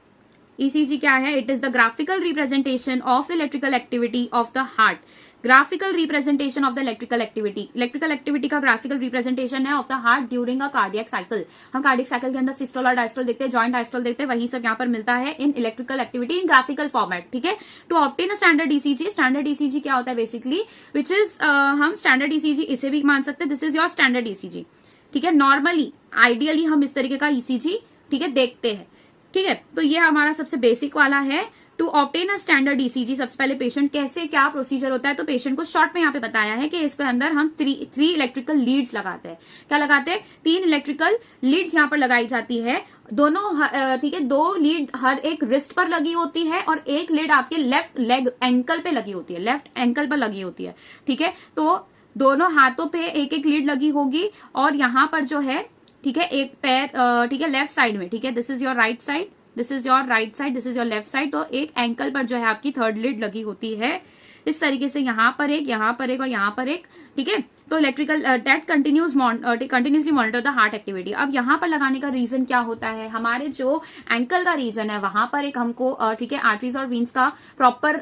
ईसीजी क्या है, it is the graphical representation of the electrical activity of the heart. Graphical representation of the electrical activity का ग्राफिकल रिप्रेजेंटेशन है of the heart during a cardiac cycle. हम कार्डियक साइकिल के अंदर सिस्टोल और diastole देखते हैं, joint diastole देखते हैं, वही सब यहाँ पर मिलता है in electrical activity in graphical format. ठीक है, to obtain a standard ECG, standard ECG क्या होता है बेसिकली, विच इज हम स्टैंडर्ड ईसीजी इसे भी मान सकते हैं, this is your standard ECG. ठीक है, नॉर्मली आइडियली हम इस तरीके का ईसीजी, ठीक है, देखते हैं। ठीक है, तो ये हमारा सबसे बेसिक वाला है। To obtain a standard ECG, सबसे पहले पेशेंट कैसे क्या प्रोसीजर होता है, तो पेशेंट को शॉर्ट में यहाँ पे बताया है कि इसके अंदर हम थ्री इलेक्ट्रिकल लीड्स लगाते हैं। क्या लगाते हैं, 3 इलेक्ट्रिकल लीड्स यहाँ पर लगाई जाती है। दोनों, ठीक है, 2 लीड हर एक रिस्ट पर लगी होती है और एक लीड आपके लेफ्ट लेग एंकल पे लगी होती है, लेफ्ट एंकल पर लगी होती है। ठीक है, तो दोनों हाथों पे एक एक लीड लगी होगी और यहाँ पर जो है, ठीक है, एक पैर, ठीक है, लेफ्ट साइड में, ठीक है, this is your right side, this is your right side, this is your left side. तो एक एंकल पर जो है आपकी 3rd लीड लगी होती है इस तरीके से, यहाँ पर एक और यहाँ पर एक। ठीक है, तो electrical that continuously monitor the heart activity. अब यहाँ पर लगाने का रीजन क्या होता है, हमारे जो एंकल का रीजन है वहां पर एक हमको ठीक है आर्टरीज और वीन्स का proper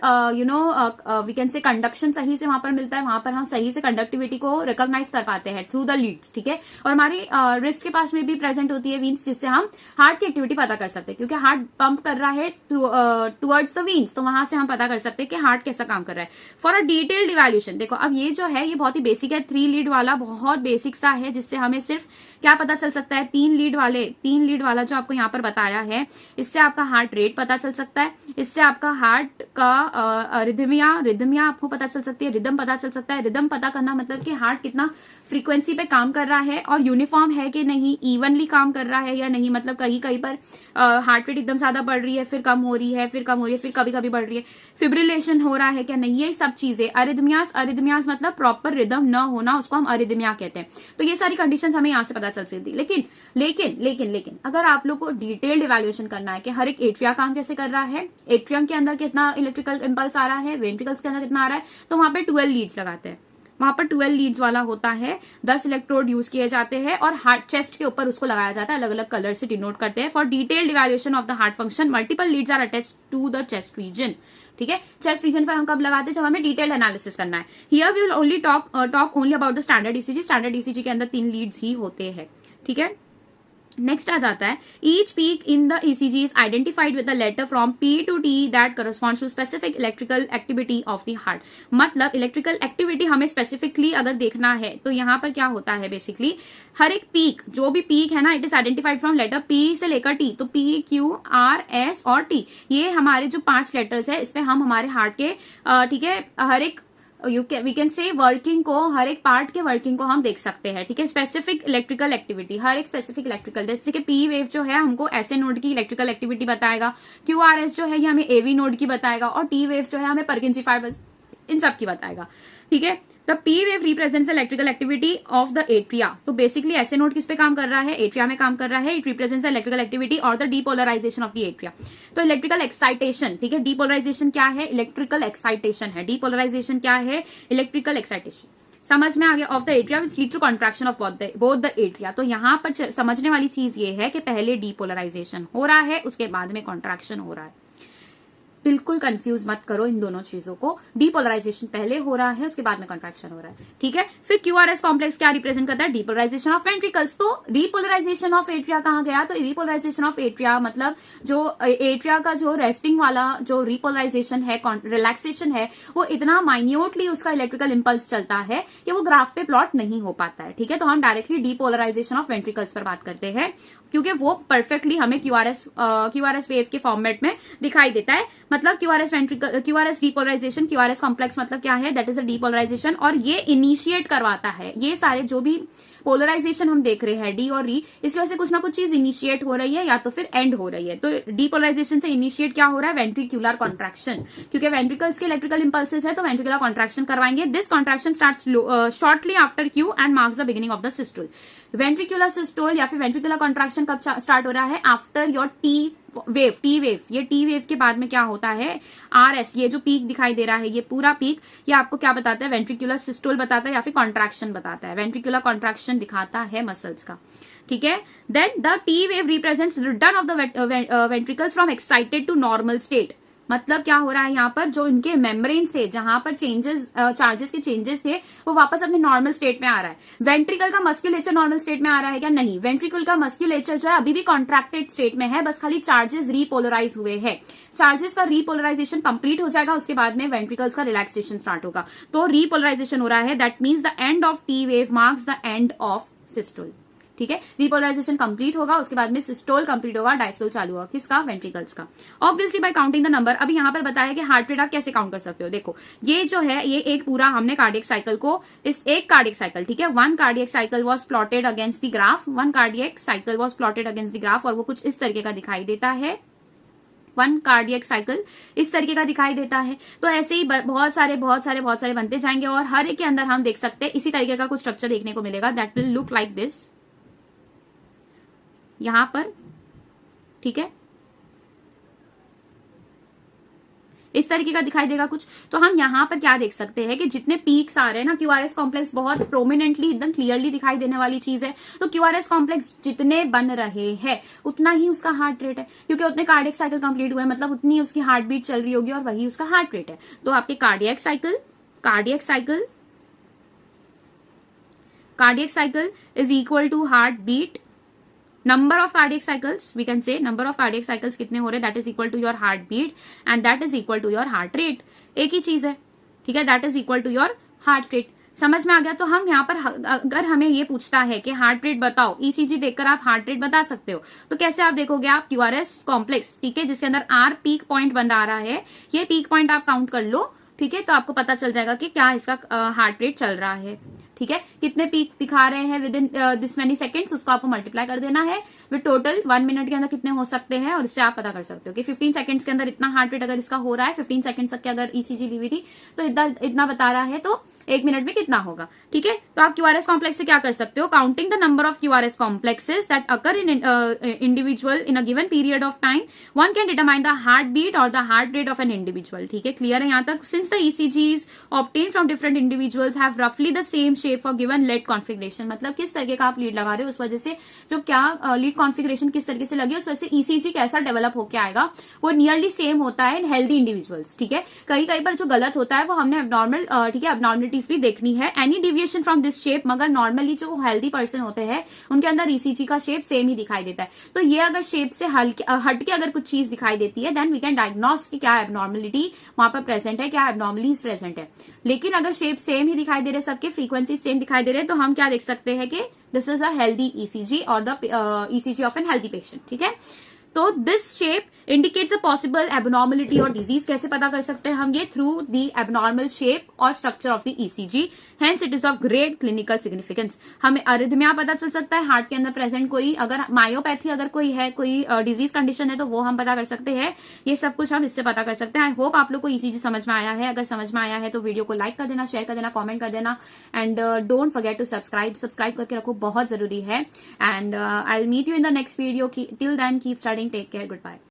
we can say conduction सही से वहां पर मिलता है, वहां पर हम सही से कंडक्टिविटी को रिकॉग्नाइज कर पाते हैं थ्रू द लीड्स, ठीक है। और हमारी रिस्ट के पास में भी प्रेजेंट होती है वीन्स, जिससे हम हार्ट की एक्टिविटी पता कर सकते हैं, क्योंकि हार्ट पंप कर रहा है टुवर्ड्स द वीन्स, तो वहां से हम पता कर सकते हैं कि हार्ट कैसा काम कर रहा है। फॉर अ डिटेल्ड इवैल्यूएशन, देखो अब ये जो है ये बहुत ही बेसिक है, 3 लीड वाला बहुत बेसिक सा है, जिससे हमें सिर्फ क्या पता चल सकता है, 3 लीड वाला जो आपको यहाँ पर बताया है, इससे आपका हार्ट रेट पता चल सकता है, इससे आपका हार्ट का रिदमिया आपको पता चल सकती है, रिदम पता चल सकता है। रिदम पता करना मतलब कि हार्ट कितना फ्रीक्वेंसी पे काम कर रहा है और यूनिफॉर्म है कि नहीं, इवनली काम कर रहा है या नहीं, मतलब कहीं कहीं पर हार्ट रेट एकदम ज्यादा बढ़ रही है, फिर कम हो रही है, फिर कम हो रही है, फिर कभी कभी बढ़ रही है, फिब्रिलेशन हो रहा है क्या नहीं, ये सब चीजें। अरिदमियास मतलब प्रॉपर रिदम न होना, उसको हम अरिदमिया कहते हैं। तो ये सारी कंडीशंस हमें यहाँ से पता चल सकती है। लेकिन अगर आप लोग को डिटेल्ड इवैल्यूएशन करना है कि हर एक एट्रिया काम कैसे कर रहा है, एट्रियम के अंदर कितना इलेक्ट्रिकल इंपल्स आ रहा है, वेंट्रिकल्स के अंदर कितना आ रहा है, तो वहां पे 12 लीड्स लगाते हैं, वहां पर 12 लीड्स वाला होता है, 10 इलेक्ट्रोड यूज किए जाते हैं और हार्ट चेस्ट के ऊपर उसको लगाया जाता है, अलग अलग कलर से डिनोट करते हैं। For detailed evaluation of the heart function multiple leads are attached to the chest region, ठीक है। चेस्ट रीजन पर हम कब लगाते हैं, जब हमें डिटेल्ड एनालिसिस करना है। Here we will only talk only about the standard ECG. Standard ECG के अंदर 3 लीड्स ही होते हैं, ठीक है। नेक्स्ट आ जाता है, each peak in the ECG is identified with the letter from P to T that corresponds to specific electrical activity of the heart. मतलब इलेक्ट्रिकल एक्टिविटी हमें स्पेसिफिकली अगर देखना है तो यहाँ पर क्या होता है, बेसिकली हर एक पीक, जो भी पीक है ना, it is identified from letter P से लेकर टी, तो पी, क्यू, आर, एस और टी, ये हमारे जो 5 लेटर्स है, इसमें हम हमारे हार्ट के ठीक है हर एक वी कैन से वर्किंग को, हर एक पार्ट के वर्किंग को हम देख सकते हैं, ठीक है। स्पेसिफिक इलेक्ट्रिकल एक्टिविटी, हर एक स्पेसिफिक इलेक्ट्रिकल, जैसे कि पी वेव जो है हमको ऐसे नोड की इलेक्ट्रिकल एक्टिविटी बताएगा, क्यूआरएस जो है ये हमें एवी नोड की बताएगा, और टी वेव जो है हमें परकिंजी फाइबर्स इन सब की बताएगा, ठीक है। The P wave represents electrical activity of the atria. तो बेसिकली ऐसे नोड किस पे काम कर रहा है, एट्रिया में काम कर रहा है। इट रिप्रेजेंट्स इलेक्ट्रिकल एक्टिविटी और the depolarisation of the atria. तो इलेक्ट्रिकल एक्साइटेशन, ठीक है, डीपोलराइजेशन क्या है, इलेक्ट्रिकल एक्साइटेशन है, डीपोलराइजेशन क्या है, इलेक्ट्रिकल एक्साइटेशन। समझ में आ गया, of the atria which lead to contraction of both the atria. तो यहाँ पर समझने वाली चीज ये है कि पहले डीपोलराइजेशन हो रहा है, उसके बाद में कॉन्ट्रैक्शन हो रहा है। बिल्कुल कंफ्यूज मत करो इन दोनों चीजों को, डीपोलराइजेशन पहले हो रहा है, उसके बाद में कॉन्ट्रैक्शन हो रहा है, ठीक है। फिर क्यूआरएस कॉम्प्लेक्स क्या रिप्रेजेंट करता है, डीपोलराइजेशन ऑफ वेंट्रिकल्स। तो डीपोलराइजेशन ऑफ एट्रिया कहाँ गया, तो डीपोलराइजेशन ऑफ एट्रिया मतलब जो एट्रिया का जो रेस्टिंग वाला जो रिपोलराइजेशन है, रिलैक्सेशन है, वो इतना माइन्यूटली उसका इलेक्ट्रिकल इंपल्स चलता है कि वो ग्राफ पे प्लॉट नहीं हो पाता है, ठीक है। तो हम डायरेक्टली डीपोलराइजेशन ऑफ वेंट्रिकल्स पर बात करते हैं, क्योंकि वो परफेक्टली हमें क्यूआरएस वेव के फॉर्मेट में दिखाई देता है। मतलब क्यूआरएस डीपोलराइजेशन, क्यूआरएस कॉम्प्लेक्स मतलब क्या है, दैट इज अ डीपोलराइजेशन, और ये इनिशिएट करवाता है। ये सारे जो भी पोलराइजेशन हम देख रहे हैं डी और री, इसकी वजह से कुछ ना कुछ चीज इनिशिएट हो रही है या तो फिर एंड हो रही है। तो डीपोलराइजेशन से इनिशिएट क्या हो रहा है, वेंट्रिकुलर कॉन्ट्रैक्शन, क्योंकि वेंट्रिकल्स के इलेक्ट्रिकल इंपल्सेस है तो वेंट्रिकुलर कॉन्ट्रैक्शन करवाएंगे। This contraction starts shortly after Q and marks the beginning of the systole. Ventricular systole या फिर वेंट्रिकुलर कॉन्ट्रैक्शन कब स्टार्ट हो रहा है, आफ्टर योर टी वेव। ये टी वेव के बाद में क्या होता है, आरएस, ये जो पीक दिखाई दे रहा है, ये पूरा पीक, ये आपको क्या बताता है, वेंट्रिकुलर सिस्टोल बताता है या फिर कॉन्ट्रैक्शन बताता है। वेंट्रिकुलर कॉन्ट्रैक्शन दिखाता है मसल्स का, ठीक है। Then the T wave represents return of the ventricles from excited to normal state. मतलब क्या हो रहा है यहाँ पर, जो इनके मेम्ब्रेन से जहां पर चार्जेस के चेंजेस थे, वो वापस अपने नॉर्मल स्टेट में आ रहा है। वेंट्रिकल का मस्क्यूलेचर नॉर्मल स्टेट में आ रहा है क्या, नहीं। वेंट्रिकल का मस्क्यूलेचर जो है अभी भी कॉन्ट्रैक्टेड स्टेट में है, बस खाली चार्जेस रीपोलराइज हुए हैं। चार्जेस का रीपोलराइजेशन कंप्लीट हो जाएगा, उसके बाद में वेंट्रिकल्स का रिलैक्सेशन स्टार्ट होगा। तो रीपोलराइजेशन हो रहा है, that means the end of T wave marks the end of systole, ठीक है। रिपोलराइजेशन कंप्लीट होगा, उसके बाद में सिस्टोल कंप्लीट होगा, डायस्टोल चालू होगा, किसका, वेंट्रिकल्स का। Obviously bye counting the number. अभी यहाँ पर बताया कि हार्ट रेट आप कैसे काउंट कर सकते हो। देखो ये जो है, ये एक पूरा हमने कार्डियक साइकिल को, इस एक कार्डियक साइकिल, ठीक है, 1 cardiac cycle was plotted against the graph, 1 cardiac cycle was plotted against the graph, और वो कुछ इस तरीके का दिखाई देता है। 1 कार्डियक साइकिल इस तरीके का दिखाई देता है। तो ऐसे ही बहुत सारे बनते जाएंगे, और हर एक के अंदर हम देख सकते हैं इसी तरीके का कुछ स्ट्रक्चर देखने को मिलेगा, that will look like this यहां पर, ठीक है। इस तरीके का दिखाई देगा कुछ। तो हम यहाँ पर क्या देख सकते हैं कि जितने पीक्स आ रहे हैं ना, क्यूआरएस कॉम्प्लेक्स बहुत प्रोमिनेंटली एकदम क्लियरली दिखाई देने वाली चीज है। तो क्यूआरएस कॉम्प्लेक्स जितने बन रहे हैं उतना ही उसका हार्ट रेट है, क्योंकि उतने कार्डियक साइकिल कंप्लीट हुए, मतलब उतनी उसकी हार्ट बीट चल रही होगी और वही उसका हार्ट रेट है। तो आपके cardiac cycle is equal to heartbeat, number of cardiac cycles, we can say number of cardiac cycles कितने हो रहे हैं, that is equal to your heartbeat and that is equal to your heart rate. एक ही चीज है, ठीक है, that is equal to your heart rate. समझ में आ गया। तो हम यहाँ पर अगर हमें ये पूछता है कि हार्ट रेट बताओ, ईसीजी देखकर आप हार्ट रेट बता सकते हो। तो कैसे आप देखोगे, आप क्यूआरएस कॉम्प्लेक्स, ठीक है, जिसके अंदर आर पीक पॉइंट बन रहा है, ये पीक पॉइंट आप काउंट कर लो, ठीक है, तो आपको पता चल जाएगा कि क्या इसका हार्ट रेट चल रहा है। ठीक है, कितने पीक दिखा रहे हैं with in this many seconds, उसको आपको मल्टीप्लाई कर देना है विद टोटल 1 मिनट के अंदर कितने हो सकते हैं, और इससे आप पता कर सकते हो कि 15 सेकंड्स के अंदर इतना हार्ट रेट अगर इसका हो रहा है, 15 सेकंड्स तक की अगर ईसीजी ली हुई थी तो इतना बता रहा है, तो 1 मिनट में कितना होगा। ठीक है, तो आप क्यूआरएस कॉम्प्लेक्स से क्या कर सकते हो, counting the number of QRS complexes that occur in individual in a given period of time, one can determine the heart beat और the heart rate of an individual. ठीक है, क्लियर है यहाँ तक। Since the ECGs obtain from different individuals have रफली the same shape for given lead configuration, मतलब किस तरीके का आप लीड लगा रहे हो, उस वजह से जो क्या लीड कॉन्फिगरेशन किस तरीके से लगी, उस वजह से ईसीजी कैसा डेवलप होकर आएगा वो नियरली सेम होता है इन हेल्दी इंडिविजुअल्स। ठीक है, कई बार जो गलत होता है वो हमने एबनॉर्मल, ठीक है, एबनॉर्मलिटीज भी देखनी है। Any deviation from this shape, मगर नॉर्मली जो हेल्दी पर्सन होते हैं उनके अंदर ईसीजी का शेप सेम ही दिखाई देता है। तो ये अगर शेप से हट के अगर कुछ चीज दिखाई देती है, देन वी कैन डायग्नोस कि क्या एबनॉर्मलिटी वहां पर प्रेजेंट है, क्या एबनॉर्मलिटीज प्रेजेंट है। लेकिन अगर शेप सेम ही दिखाई दे रहे, सबके फ्रीक्वेंसी सेम दिखाई दे रहे, तो हम क्या देख सकते हैं कि this is a healthy ECG or the ECG of an healthy patient. ठीक है, तो this shape indicates a possible abnormality or disease. कैसे पता कर सकते हैं हम ये, through the abnormal shape or structure of the ECG, hence it is of great clinical significance. हमें अरिथमिया पता चल सकता है, हार्ट के अंदर प्रेजेंट कोई अगर मायोपैथी अगर कोई है, कोई डिजीज कंडीशन है, तो वो हम पता कर सकते हैं। ये सब कुछ हम इससे पता कर सकते हैं। आई होप आप लोग को ईसीजी समझ में आया है। अगर समझ में आया है तो वीडियो को लाइक कर देना, शेयर कर देना, कॉमेंट कर देना, and don't forget to subscribe करके रखो, बहुत जरूरी है। And I will meet you in the next video. Till then keep studying, take care, good bye.